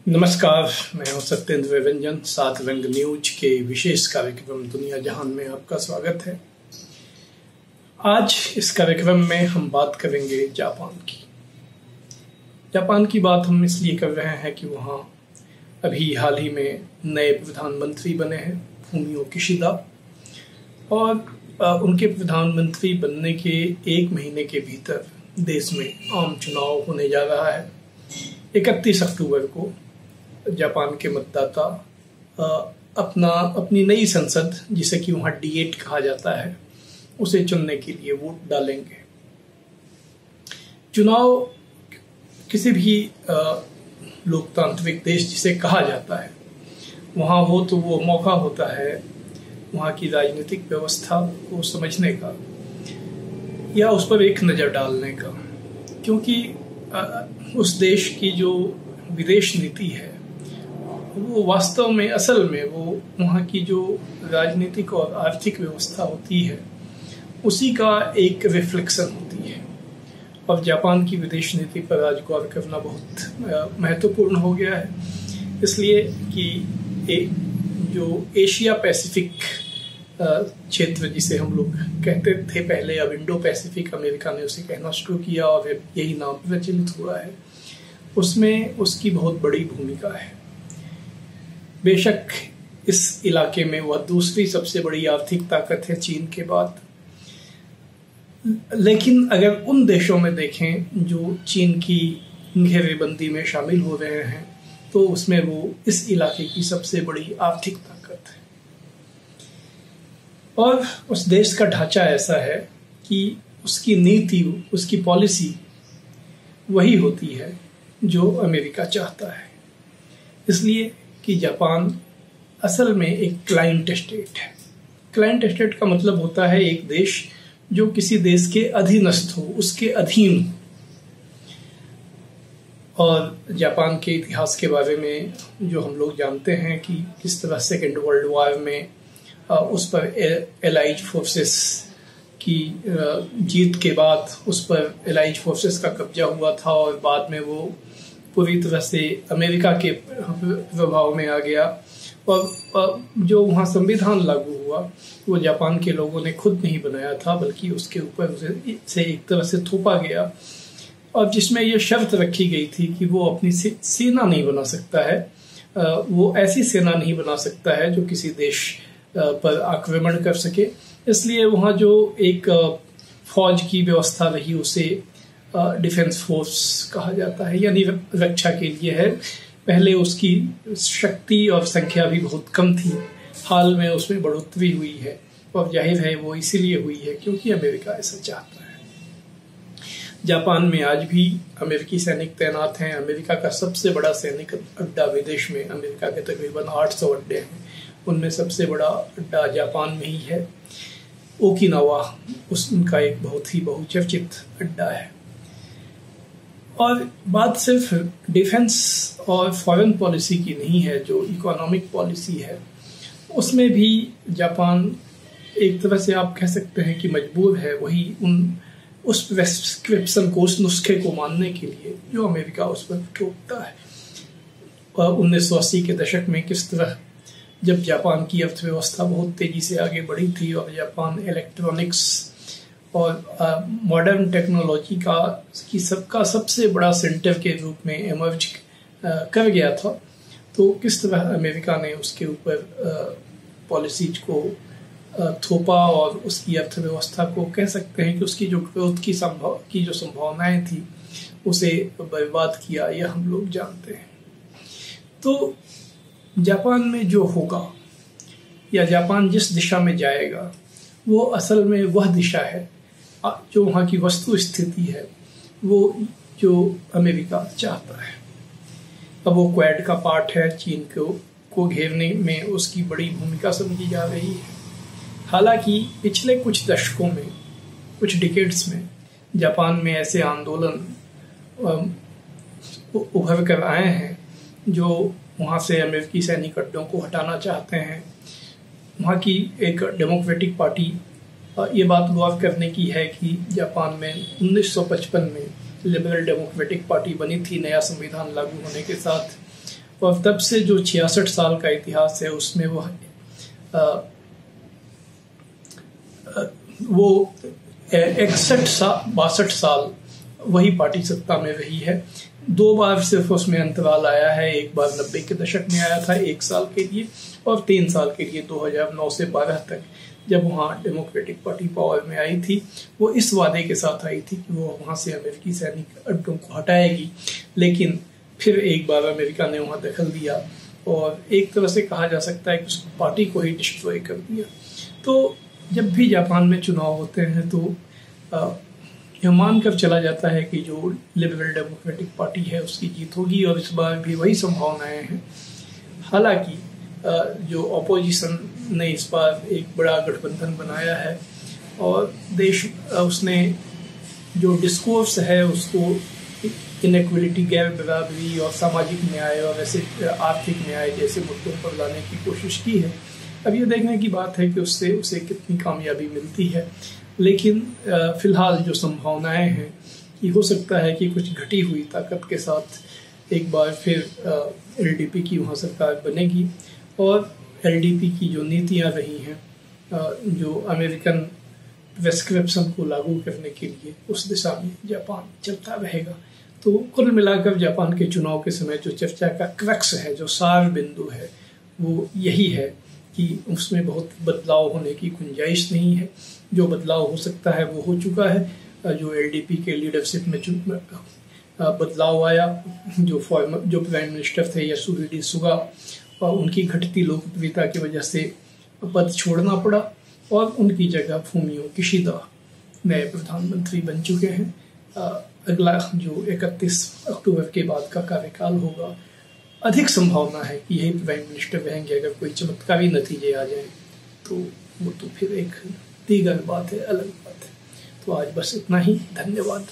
नमस्कार, मैं हूं सत्येंद्र व्यंजन। सात रंग न्यूज के विशेष कार्यक्रम दुनिया जहान में आपका स्वागत है। आज इस कार्यक्रम में हम बात करेंगे जापान की। जापान की बात हम इसलिए कर रहे हैं कि वहाँ अभी हाल ही में नए प्रधानमंत्री बने हैं, फूमियो किशिदा, और उनके प्रधानमंत्री बनने के एक महीने के भीतर देश में आम चुनाव होने जा रहा है। 31 अक्टूबर को जापान के मतदाता अपनी नई संसद, जिसे कि वहाँ D8 कहा जाता है, उसे चुनने के लिए वोट डालेंगे। चुनाव किसी भी लोकतांत्रिक देश जिसे कहा जाता है वहाँ हो तो वो मौका होता है वहाँ की राजनीतिक व्यवस्था को समझने का या उस पर एक नज़र डालने का, क्योंकि उस देश की जो विदेश नीति है वो वास्तव में असल में वो वहाँ की जो राजनीतिक और आर्थिक व्यवस्था होती है उसी का एक रिफ्लेक्शन होती है। और जापान की विदेश नीति पर आज गौर करना बहुत महत्वपूर्ण हो गया है, इसलिए कि जो एशिया पैसिफिक क्षेत्र जिसे हम लोग कहते थे पहले, अब इंडो पैसिफिक अमेरिका ने उसे कहना शुरू किया और यही नाम प्रचलित हुआ है, उसमें उसकी बहुत बड़ी भूमिका है। बेशक इस इलाके में वह दूसरी सबसे बड़ी आर्थिक ताकत है चीन के बाद, लेकिन अगर उन देशों में देखें जो चीन की घेरेबंदी में शामिल हो रहे हैं तो उसमें वो इस इलाके की सबसे बड़ी आर्थिक ताकत है। और उस देश का ढांचा ऐसा है कि उसकी नीति, उसकी पॉलिसी वही होती है जो अमेरिका चाहता है, इसलिए कि जापान असल में एक क्लाइंट स्टेट है। क्लाइंट स्टेट का मतलब होता है एक देश जो किसी देश के अधीनस्थ हो, उसके अधीन हो। और जापान के इतिहास के बारे में जो हम लोग जानते हैं कि किस तरह सेकेंड वर्ल्ड वॉर में उस पर एलाइड फोर्सेस की जीत के बाद उस पर एलाइड फोर्सेस का कब्जा हुआ था और बाद में वो पूरी तरह से अमेरिका के प्रभाव में आ गया। और जो वहाँ संविधान लागू हुआ वो जापान के लोगों ने खुद नहीं बनाया था, बल्कि उसके ऊपर से एक तरह से थोपा गया, और जिसमें ये शर्त रखी गई थी कि वो अपनी सेना नहीं बना सकता है, वो ऐसी सेना नहीं बना सकता है जो किसी देश पर आक्रमण कर सके। इसलिए वहाँ जो एक फौज की व्यवस्था रही उसे डिफेंस फोर्स कहा जाता है, यानी रक्षा के लिए है। पहले उसकी शक्ति और संख्या भी बहुत कम थी, हाल में उसमें बढ़ोतरी हुई है, और जाहिर है वो इसीलिए हुई है क्योंकि अमेरिका ऐसा चाहता है। जापान में आज भी अमेरिकी सैनिक तैनात हैं। अमेरिका का सबसे बड़ा सैनिक अड्डा विदेश में, अमेरिका के तकरीबन 800 अड्डे हैं, उनमें सबसे बड़ा अड्डा जापान में ही है। ओकिनावा उनका एक बहुत ही बहुचर्चित अड्डा है। और बात सिर्फ डिफेंस और फॉरेन पॉलिसी की नहीं है, जो इकोनॉमिक पॉलिसी है उसमें भी जापान एक तरह से आप कह सकते हैं कि मजबूर है वही उस प्रेस्क्रिप्शन को, उस नुस्खे को मानने के लिए जो अमेरिका उस पर थोपता है। 1980 के दशक में किस तरह जब जापान की अर्थव्यवस्था बहुत तेजी से आगे बढ़ी थी और जापान इलेक्ट्रॉनिक्स और मॉडर्न टेक्नोलॉजी का सबसे बड़ा सेंटर के रूप में इमर्ज कर गया था, तो किस तरह अमेरिका ने उसके ऊपर पॉलिसीज को थोपा और उसकी अर्थव्यवस्था को कह सकते हैं कि उसकी जो ग्रोथ की जो संभावनाएं थी उसे बर्बाद किया, यह हम लोग जानते हैं। तो जापान में जो होगा या जापान जिस दिशा में जाएगा वो असल में वह दिशा है जो वहाँ की वस्तु स्थिति है, वो जो अमेरिका चाहता है। अब वो क्वाड का पार्ट है, चीन को घेरने में उसकी बड़ी भूमिका समझी जा रही है। हालांकि पिछले कुछ दशकों में, कुछ डिकेड्स में जापान में ऐसे आंदोलन उभर कर आए हैं जो वहाँ से अमेरिकी सैनिक अड्डों को हटाना चाहते हैं। वहाँ की एक डेमोक्रेटिक पार्टी, ये बात गौर करने की है कि जापान में 1955 में लिबरल डेमोक्रेटिक पार्टी बनी थी नया संविधान लागू होने के साथ, और तब से जो 66 साल का इतिहास है उसमें वो 62 साल वही पार्टी सत्ता में रही है। 2 बार सिर्फ उसमें अंतराल आया है, एक बार 90 के दशक में आया था 1 साल के लिए, और 3 साल के लिए 2009 से 12 तक जब वहाँ डेमोक्रेटिक पार्टी पावर में आई थी। वो इस वादे के साथ आई थी कि वो वहाँ से अमेरिकी सैनिक अड्डों को हटाएगी, लेकिन फिर एक बार अमेरिका ने वहाँ दखल दिया और एक तरह से कहा जा सकता है कि उस पार्टी को ही डिस्ट्रॉय कर दिया। तो जब भी जापान में चुनाव होते हैं तो यह मानकर चला जाता है कि जो लिबरल डेमोक्रेटिक पार्टी है उसकी जीत होगी, और इस बार भी वही संभावनाएं हैं। हालांकि जो ऑपोजिशन ने इस बार एक बड़ा गठबंधन बनाया है और उसने जो डिस्कोर्स है उसको इनइक्वलिटी, गैर बराबरी और सामाजिक न्याय और ऐसे आर्थिक न्याय जैसे मुद्दों पर लाने की कोशिश की है। अब ये देखने की बात है कि उससे उसे कितनी कामयाबी मिलती है, लेकिन फिलहाल जो संभावनाएं हैं कि हो सकता है कि कुछ घटी हुई ताकत के साथ एक बार फिर एलडीपी की वहाँ सरकार बनेगी, और एलडीपी की जो नीतियाँ रही हैं जो अमेरिकन प्रेस्क्रिप्शन को लागू करने के लिए, उस दिशा में जापान चलता रहेगा। तो कुल मिलाकर जापान के चुनाव के समय जो चर्चा का क्रक्स है, जो सार बिंदु है, वो यही है कि उसमें बहुत बदलाव होने की गुंजाइश नहीं है। जो बदलाव हो सकता है वो हो चुका है। जो एलडीपी के लीडरशिप में बदलाव आया, जो प्राइम मिनिस्टर थे यासुहिदे सुगा, और उनकी घटती लोकप्रियता की वजह से पद छोड़ना पड़ा, और उनकी जगह फूमियो किशिदा नए प्रधानमंत्री बन चुके हैं। अगला जो 31 अक्टूबर के बाद का कार्यकाल होगा, अधिक संभावना है कि यही प्राइम मिनिस्टर रहेंगे। अगर कोई चमत्कारी नतीजे आ जाए तो वो तो फिर एक दीगर बात है, अलग बात है। तो आज बस इतना ही। धन्यवाद।